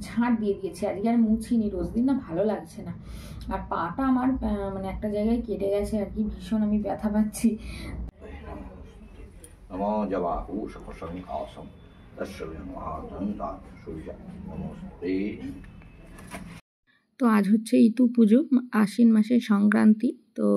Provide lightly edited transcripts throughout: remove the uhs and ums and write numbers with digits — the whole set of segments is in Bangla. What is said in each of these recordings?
ঝাঁট দিয়ে দিয়েছি, আজকে আর মুছিনি, রোজ দিন না ভালো লাগছে না। আর পাটা আমার মানে একটা জায়গায় কেটে গেছে আর কি, ভীষণ আমি ব্যথা পাচ্ছি। তো আজ হচ্ছে ইতু পুজো, আশ্বিন মাসের সংক্রান্তি। তো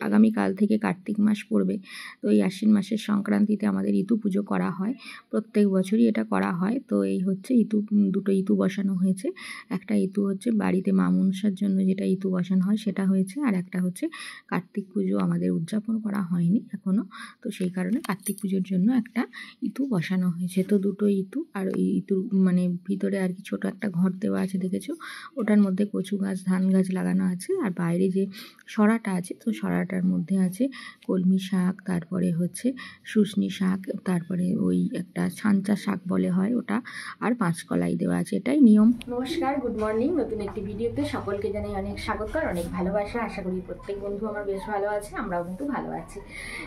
আগামীকাল থেকে কার্তিক মাস পড়বে। তো এই আশ্বিন মাসের সংক্রান্তিতে আমাদের ইতু পুজো করা হয়, প্রত্যেক বছরই এটা করা হয়। তো এই হচ্ছে ইতু, দুটো ইতু বসানো হয়েছে। একটা ইতু হচ্ছে বাড়িতে মা মনসার জন্য যেটা ইতু বসানো হয় সেটা হয়েছে, আর একটা হচ্ছে কার্তিক পুজো আমাদের উদযাপন করা হয়নি এখনও, তো সেই কারণে কার্তিক পুজোর জন্য একটা ইতু বসানো হয়েছে। তো দুটো ইতু, আর ওই ইতুর মানে ভিতরে আর কি ছোটো একটা ঘর দেওয়া আছে দেখেছো, ওটার মধ্যে কচু গাছ, ধান গাছ লাগানো আছে। আর বাইরে যে সরাটা আছে, তো সরাটার মধ্যে আছে কলমি শাক, তারপরে হচ্ছে শুশনি শাক, তারপরে ওই একটা ছাঞ্চা শাক বলে হয় ওটা, আর কাঁচকলাই দেওয়া আছে, এটাই নিয়ম। নমস্কার, গুড মর্নিং। নতুন একটি ভিডিওতে সকলকে জানাই অনেক স্বাগত আর অনেক ভালোবাসা। আশা করি প্রত্যেক বন্ধু আমার বেশ ভালো আছে, আমরাও কিন্তু ভালো আছি।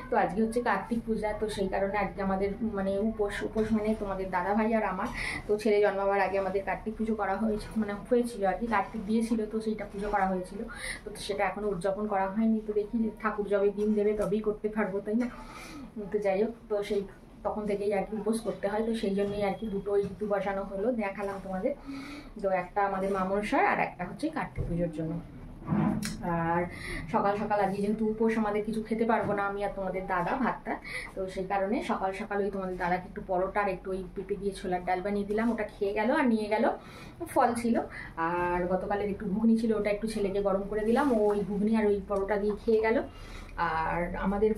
তো আজকে হচ্ছে কার্তিক পূজা, তো সেই কারণে আজকে আমাদের মানে উপোস মানে তোমাদের দাদা ভাই আর আমার, তো ছেলে জন্মাবার আগে আমাদের কার্তিক পুজো করা হয়েছে, মানে হয়েছিল আর কি, কার্তিক দিয়েছিল, তো সেইটা পুজো করা হয়েছিল। তো সেটা এখনো উদযাপন করা হয়নি। তো দেখি ঠাকুর যবে দিন দেবে তবেই করতে পারবো, তাই না? তো যাই হোক, তো সেই তখন থেকেই আর কি উপোস করতে হয়। তো সেই জন্যই আর কি দুটো ইতু বসানো হলো, দেখালাম তোমাদের। তো একটা আমাদের মা মনসার, আর একটা হচ্ছে কার্তিক পুজোর জন্য। আর সকাল সকাল আজকে যেহেতু উপোস, আমাদের কিছু খেতে পারবো না আমি আর তোমাদের দাদা ভাতটা, তো সেই কারণে সকাল সকাল ওই তোমাদের দাদাকে একটু পরোটা আর একটু ওই পেঁপে দিয়ে ছোলার ডাল বানিয়ে দিলাম, ওটা খেয়ে গেল। আর নিয়ে গেল ফল ছিল, আর গতকালের একটু ঘুগনি ছিল, ওটা একটু ছেলেকে গরম করে দিলাম, ওই ঘুগনি আর ওই পরোটা দিয়ে খেয়ে গেল। আর আমাদের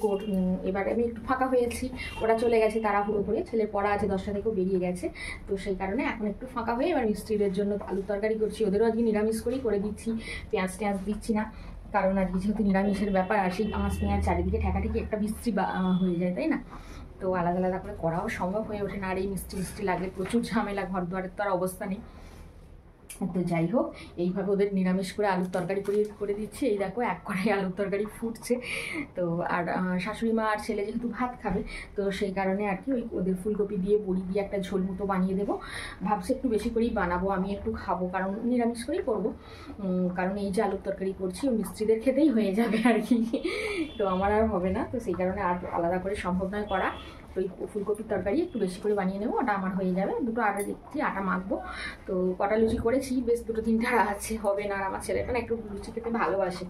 এবারে আমি একটু ফাঁকা হয়েছি, ওরা চলে গেছে তাড়াহুড়ো করে, ছেলের পড়া আছে 10টা থেকেও বেরিয়ে গেছে। তো সেই কারণে এখন একটু ফাঁকা হয়ে এবার মিস্ত্রিদের জন্য আলু তরকারি করছি, ওদেরও আজকে নিরামিষ করেই করে দিচ্ছি, পেঁয়াজ টেঁয়াজ দিচ্ছি না, কারণ আজকে যেহেতু নিরামিষের ব্যাপার, আর সেই মাছ পেঁয়াজ চারিদিকে ঠেকাঠেকি একটা মিস্ত্রি হয়ে যায়, তাই না? তো আলাদা আলাদা করে করাও সম্ভব হয়ে ওঠে না, আর এই মিষ্টি লাগলে প্রচুর ঝামেলা, ঘর দুয়ারের তো আর অবস্থা নেই। তো যাই হোক, এইভাবে ওদের নিরামিষ করে আলুর তরকারি করে দিচ্ছি। এই দেখো এক কড়াই আলুর তরকারি ফুটছে। তো আর শাশুড়ি মা আর ছেলে যেহেতু ভাত খাবে, তো সেই কারণে আর কি ওই ওদের ফুলকপি দিয়ে বড়ি দিয়ে একটা ঝোল মতো বানিয়ে দেবো। ভাবছি একটু বেশি করেই বানাবো, আমি একটু খাবো, কারণ নিরামিষ করেই করবো, কারণ এই যে আলুর তরকারি করছি ও মিস্ত্রিদের খেতেই হয়ে যাবে আর কি, তো আমার আর হবে না। তো সেই কারণে আর আলাদা করে সম্ভব নয় করা। তো ওই ফুলকপির তরকারি একটু বেশি করে বানিয়ে নেবো, ওটা আমার হয়ে যাবে। দুটো আটা দেখছি, আটা মাখবো। তো কটা লুচি করেছি, বেশ 2-3টা আছে, হবে না। আর আমার ছেলেটা না একটু লুচি খেতে ভালোবাসে,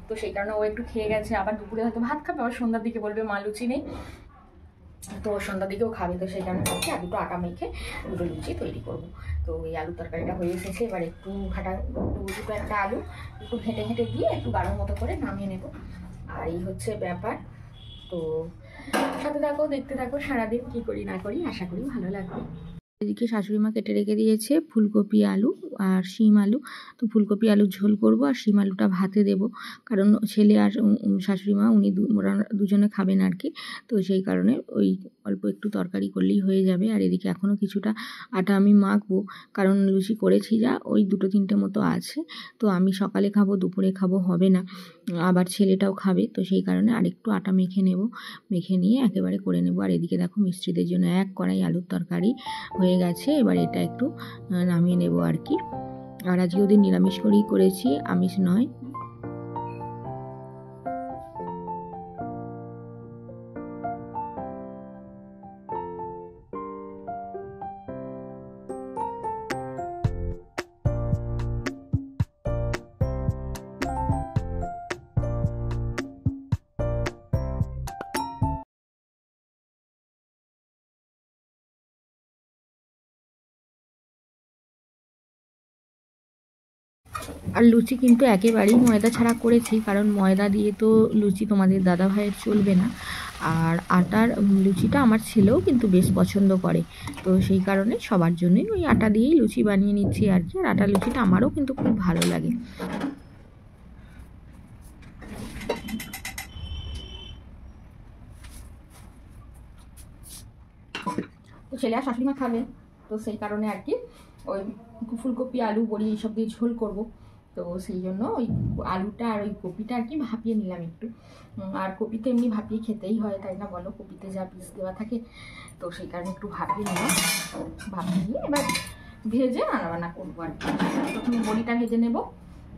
তো সেই কারণে ও একটু খেয়ে গেছে। আবার দুপুরে হয়তো ভাত খাবে, আবার সন্ধ্যার দিকে বলবে মা লুচি নেই, তো সন্ধ্যার দিকেও খাবে। তো সেই কারণে করছি, আর দুটো আটা মেখে দুটো লুচি তৈরি করবো। তো এই আলু তরকারিটা হয়ে এসেছে, এবার একটু দুটো একটা আলু একটু ঘেঁটে দিয়ে একটু গাঢ় মতো করে নামিয়ে নেব। আর এই হচ্ছে ব্যাপার। তো সাথে থাকো, দেখতে থাকো সারাদিন কী করি না করি, আশা করি ভালো লাগবে। এদিকে শাশুড়ি মা কেটে রেখে দিয়েছে ফুলকপি আলু আর শিম আলু। তো ফুলকপি আলুর ঝোল করব, আর শিম আলুটা ভাতে দেব, কারণ ছেলে আর শাশুড়ি মা ওরা দুজনে খাবেন আর কি। তো সেই কারণে ওই অল্প একটু তরকারি করলেই হয়ে যাবে। আর এদিকে এখনও কিছুটা আটা আমি মাখবো, কারণ লুচি করেছি যা, ওই 2-3টে মতো আছে। তো আমি সকালে খাবো, দুপুরে খাবো, হবে না, আবার ছেলেটাও খাবে। তো সেই কারণে আরেকটু আটা মেখে নেব, মেখে নিয়ে একেবারে করে নেব। আর এদিকে দেখো মিস্ত্রিদের জন্য এক কড়াই আলুর তরকারি হয়ে গেছে, এবার এটা একটু নামিয়ে নেব আর কি। আর আজকে ওদের নিরামিষ করেই করেছি, আমিষ নয়। আর লুচি কিন্তু একেবারেই ময়দা ছাড়া করেছি, কারণ ময়দা দিয়ে তো লুচি তোমাদের দাদা ভাইয়ের চলবে না। আর আটার লুচিটা আমার ছেলেও কিন্তু বেশ পছন্দ করে, তো সেই কারণে সবার জন্যই ওই আটা দিয়েই লুচি বানিয়ে নিচ্ছি আর কি। আর আটার লুচিটা আমারও কিন্তু খুব ভালো লাগে। তো ছেলে আর শাশুড়ি মা খাবে, তো সেই কারণে আর কি ওই ফুলকপি আলু বড়ি এইসব দিয়ে ঝোল করব। তো সেই জন্য ওই আলুটা আর ওই কপিটা আর কি ভাপিয়ে নিলাম একটু। আর কপি তো এমনি ভাপিয়ে খেতেই হয়, তাই না বলো, কপিতে যা পিস দেওয়া থাকে। তো সেই কারণে একটু ভাপিয়ে নিলাম, ভাপিয়ে নিয়ে এবার ভেজে রান্নাবান্না করবো আর কি। প্রথমে বড়িটা ভেজে নেব,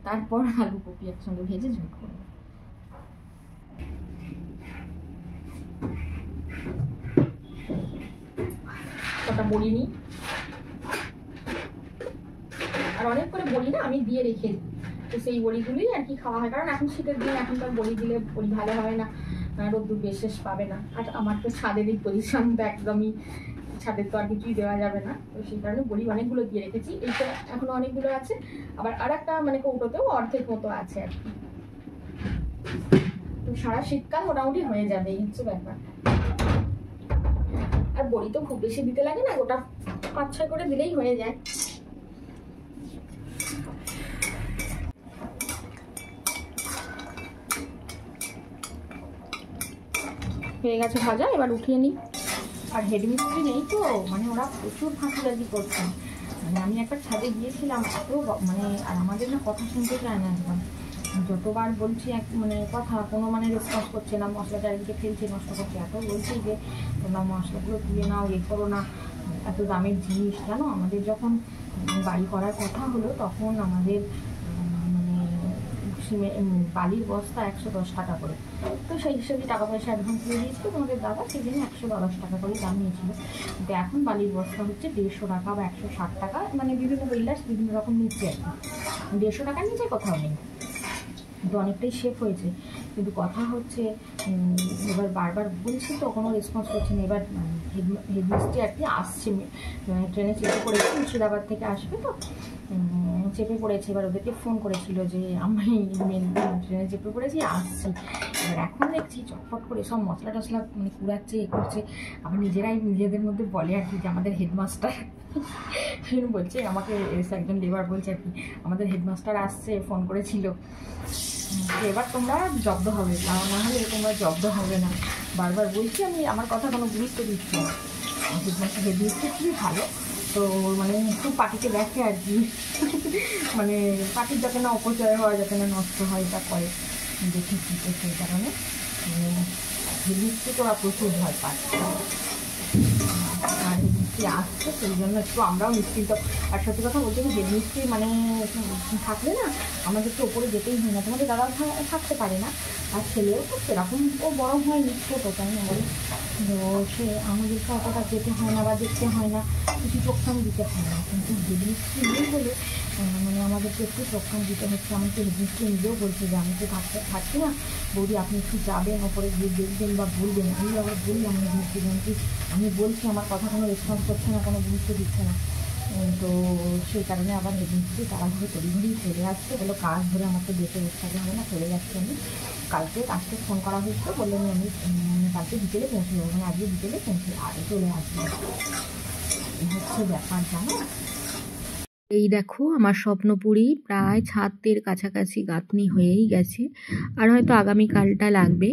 তারপর আলু কপি একসঙ্গে ভেজে ঝোল করবো। কটা বড়ি নিই, আর অনেক করে বড়ি না আমি দিয়ে রেখে দিই, তো সেই বড়িগুলোই আর কি খাওয়া হয়। কারণ এখন শীতের দিন, এখনকার বড়ি দিলে বড়ি ভালো হয় না, রোদ্দুর বিশেষ পাবে না। আর আমার তো ছাদেরই পজিশন, তো একদমই ছাদের তো আর কিছুই দেওয়া যাবে না, তো সেই কারণে বড়ি অনেকগুলো দিয়ে রেখেছি। এইটা এখনো অনেকগুলো আছে, আবার আর একটা মানে কৌটোতেও অর্ধেক মতো আছে আর কি। তো সারা শীতকাল মোটামুটি হয়ে যাবে, এই হচ্ছে ব্যাপার। আর বড়ি তো খুব বেশি দিতে লাগে না, গোটা 5-6 করে দিলেই হয়ে যায়। হয়ে গেছে ভাজা, এবার উঠিয়ে নিই। আর হেডমিস্ত্রি নেই তো, মানে ওরা প্রচুর ফাঁকিবাজি করছে। মানে আমি একবার ছাদে গিয়েছিলাম, এত মানে, আর আমাদের না কথা শুনতে চায় না একদম। যতবার বলছি মানে কথা, কোনো মানে রেসপন্স করছে না, মশলা চারিদিকে ফেলছে, নষ্ট করছে। এত বলছি যে তোমরা মশলাগুলো তুলে নাও, এ করো না, এত দামের জিনিস। জানো, আমাদের যখন বাড়ি করার কথা হলো তখন আমাদের বালির বস্তা 110 টাকা করে, তো সেই হিসেবে টাকা পয়সা অ্যাডভান্স দিয়ে দিয়েছিল তোমাদের দাদা, সেই জন্য 110 টাকা করে দাম নিয়েছিল। কিন্তু এখন বালির বস্তা হচ্ছে 150 টাকা বা 160 টাকা, মানে বিভিন্ন বিল্ডার্স বিভিন্ন রকম নিচ্ছে আর কি। 150 টাকার নিচে কোথাও নেই, কিন্তু অনেকটাই সেফ হয়েছে। কিন্তু কথা হচ্ছে এবার বারবার বলছি তো কোনো রেসপন্স করছে না। এবার হেডমিস্ত্রি আর কি আসছে, ট্রেনে চেপে পড়েছে, মুর্শিদাবাদ থেকে আসবে, তো চেপে পড়েছে। এবার ওদেরকে ফোন করেছিল যে আমি ট্রেনে চেপে পড়েছি, আসছি। এবার এখন দেখছি চটপট করে সব মশলা টশলা মানে কুড়াচ্ছে, এ করছে। আবার নিজেরাই নিজেদের মধ্যে বলে আর কি যে আমাদের হেডমাস্টার বলছে, আমাকে একজন লেবার বলছে আর কি, আমাদের হেডমাস্টার আসছে, ফোন করেছিল, এবার তোমরা জব্দ হবে, না হলে তোমরা জব্দ হবে না। বারবার বলছি আমি, আমার কথা কোনো গুরুত্ব দিচ্ছি না। হেডমাস্টার হেডমিস্ত্রি খুবই ভালো, তো মানে খুব পার্টিকে দেখে আর কি, মানে পার্টির যাতে না অপচয় হয়, যাতে না নষ্ট হয়, এটা করে দেখেছি। তো সেই কারণে হেডমিস্ত্রি তো প্রচুর ভয় পায়। আর হেডমিস্ত্রি আসছে, সেই জন্য একটু আমরাও নিশ্চিন্ত। আর সত্যি কথা বলতে কি, হেডমিস্ত্রি মানে থাকলে না আমাদের তো ওপরে যেতেই হয় না। তোমাদের দাদা থাকতে পারে না, আর ছেলেও তো সেরকম ও বড় হয়নি, ছোটো, তাই না বলে, তো সে আমাদেরকে অতটা যেতে হয় না বা দেখতে হয় না, কিছু চোখখান দিতে হয় না। কিন্তু হেডমিস্ত্রি নেই বলে মানে আমাদেরকে একটু চোখখান দিতে হচ্ছে। আমাকে হেডমিস্ত্রি নিজেও বলছে যে আমি তো থাকছি না বৌদি, আপনি একটু যাবেন ওপরে গিয়ে দেখবেন বা বলবেন। আমি আবার বললাম হেডমিস্ত্রি, আমি বলছি আমার কথা কোনো রেসপন্স করছে না, কোনো গুরুত্ব দিচ্ছে না। তো সেই কারণে আবার হেডমিস্ত্রি তাড়াহুড়ো তড়িঘড়ি চলে আসছে, বললো কাজ ধরে আমার তো দেখে বসতে হবে না, চলে যাচ্ছি আমি। আজকে ফোন করা হয়েছিল, বললেন আমি কালকে বিকেলে পৌঁছে যাবো, মানে আজকে বিকেলে পৌঁছে চলে আসবো। এই হচ্ছে ব্যাপার, জানো। এই দেখো আমার স্বপ্নপুরি প্রায় ছাদের কাছাকাছি গাঁথনি হয়েই গেছে, আর হয়তো আগামীকালটা লাগবে,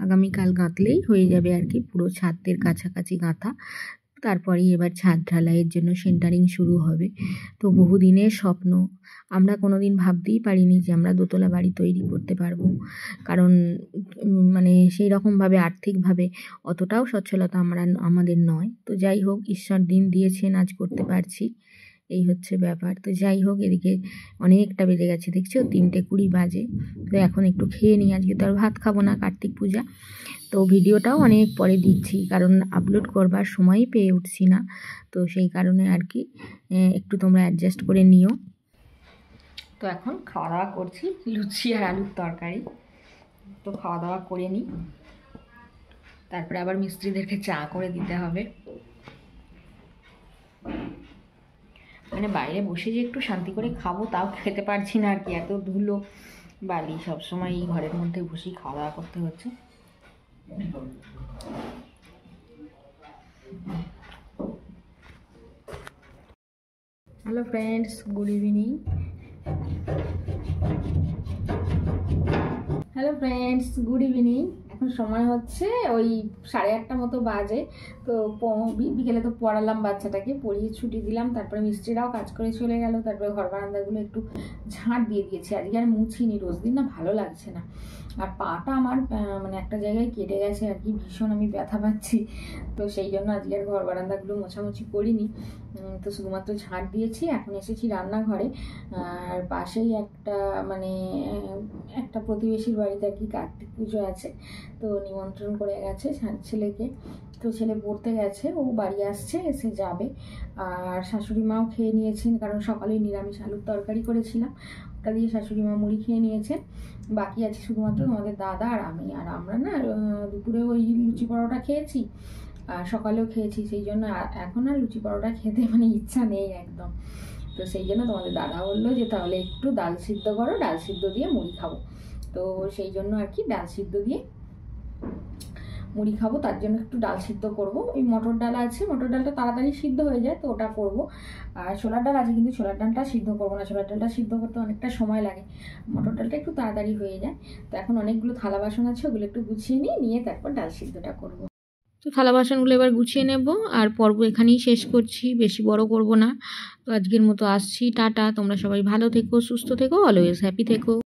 আগামীকাল গাঁথলেই হয়ে যাবে আর কি, পুরো ছাদের কাছাকাছি গাঁথা। তারপরেই এবার ছাদ ঢালাইয়ের জন্য সেন্টারিং শুরু হবে। তো বহুদিনের স্বপ্ন, আমরা কোনো দিন ভাবতেই পারিনি যে আমরা দোতলা বাড়ি তৈরি করতে পারবো, কারণ মানে সেই রকমভাবে আর্থিকভাবে অতটাও সচ্ছলতা আমাদের নয়। তো যাই হোক, ঈশ্বর দিন দিয়েছেন, আজ করতে পারছি, এই হচ্ছে ব্যাপার। তো যাই হোক, এদিকে অনেকটা বেজে গেছে, দেখছো 3:20 বাজে। তো এখন একটু খেয়ে নিই, আজকে তো আর ভাত খাবো না, কার্তিক পূজা। তো ভিডিওটাও অনেক পরে দিচ্ছি, কারণ আপলোড করবার সময়ই পেয়ে উঠছি না, তো সেই কারণে আর কি একটু তোমরা অ্যাডজাস্ট করে নিও। তো এখন খাওয়া দাওয়া করছি, লুচি আর আলুর তরকারি। তো খাওয়া দাওয়া করে নিই, তারপরে আবার মিস্ত্রিদেরকে চা করে দিতে হবে। মানে বাইরে বসে যে একটু শান্তি করে খাবো, তাও খেতে পারছি না আর কি, এত ধুলো বালি, সবসময় এই ঘরের মধ্যে বসেই খাওয়া দাওয়া করতে হচ্ছে। Hello friends, good evening. Hello friends, good evening. এখন সময় হচ্ছে ওই 8:30 মতো বাজে। তো বিকেলে তো পড়ালাম বাচ্চাটাকে, পড়িয়ে ছুটি দিলাম, তারপরে মিস্ত্রিরাও কাজ করে চলে গেল, তারপরে ঘর বারান্দাগুলো একটু ঝাঁট দিয়ে দিয়েছি। আজকে আর মুছিনি, রোজ দিন না ভালো লাগছে না। আর পাটা আমার মানে একটা জায়গায় কেটে গেছে আর কি, ভীষণ আমি ব্যথা পাচ্ছি। তো সেই জন্য আজকে আর ঘর বারান্দাগুলো মোছামুছি করিনি। তো শুধুমাত্র ঝাঁট দিয়েছি। এখন এসেছি রান্নাঘরে। আর পাশেই একটা প্রতিবেশীর বাড়িতে আর কি কার্তিক পুজো আছে, তো নিমন্ত্রণ করে গেছে ছেলেকে। তো ছেলে পড়তে গেছে, ও বাড়ি আসছে, এসে যাবে। আর শাশুড়ি মাও খেয়ে নিয়েছেন, কারণ সকালে নিরামিষ আলুর তরকারি করেছিলাম, ওটা দিয়ে শাশুড়ি মা মুড়ি খেয়ে নিয়েছেন। বাকি আছে শুধুমাত্র তোমাদের দাদা আর আমি। আর আমরা না দুপুরে ওই লুচি পরোটা খেয়েছি, আর সকালেও খেয়েছি, সেই জন্য এখন আর লুচি পরোটা খেতে ইচ্ছা নেই একদম। তো সেই জন্য তোমাদের দাদা বললো যে তাহলে একটু ডাল সিদ্ধ করো, ডাল সিদ্ধ দিয়ে মুড়ি খাবো। তো সেই জন্য আর কি ডাল সিদ্ধ দিয়ে মুড়ি খাবো, তার জন্য একটু ডাল সিদ্ধ করব। ওই মটর ডাল আছে, মটর ডালটা তাড়াতাড়ি সিদ্ধ হয়ে যায়, তো ওটা করব। আর ছোলার ডাল আছে, কিন্তু ছোলার ডালটা সিদ্ধ করবো না, ছোলার ডালটা সিদ্ধ করতে অনেকটা সময় লাগে, মটর ডালটা একটু তাড়াতাড়ি হয়ে যায়। তো এখন অনেকগুলো থালা বাসন আছে, ওগুলো একটু গুছিয়ে নিয়ে তারপর ডাল সিদ্ধটা করবো। তো থালা বাসনগুলো এবার গুছিয়ে নেব, আর পর্ব এখানেই শেষ করছি, বেশি বড় করব না। তো আজকের মতো আসছি, টাটা। তোমরা সবাই ভালো থেকো, সুস্থ থেকো, অলওয়েজ হ্যাপি থেকো।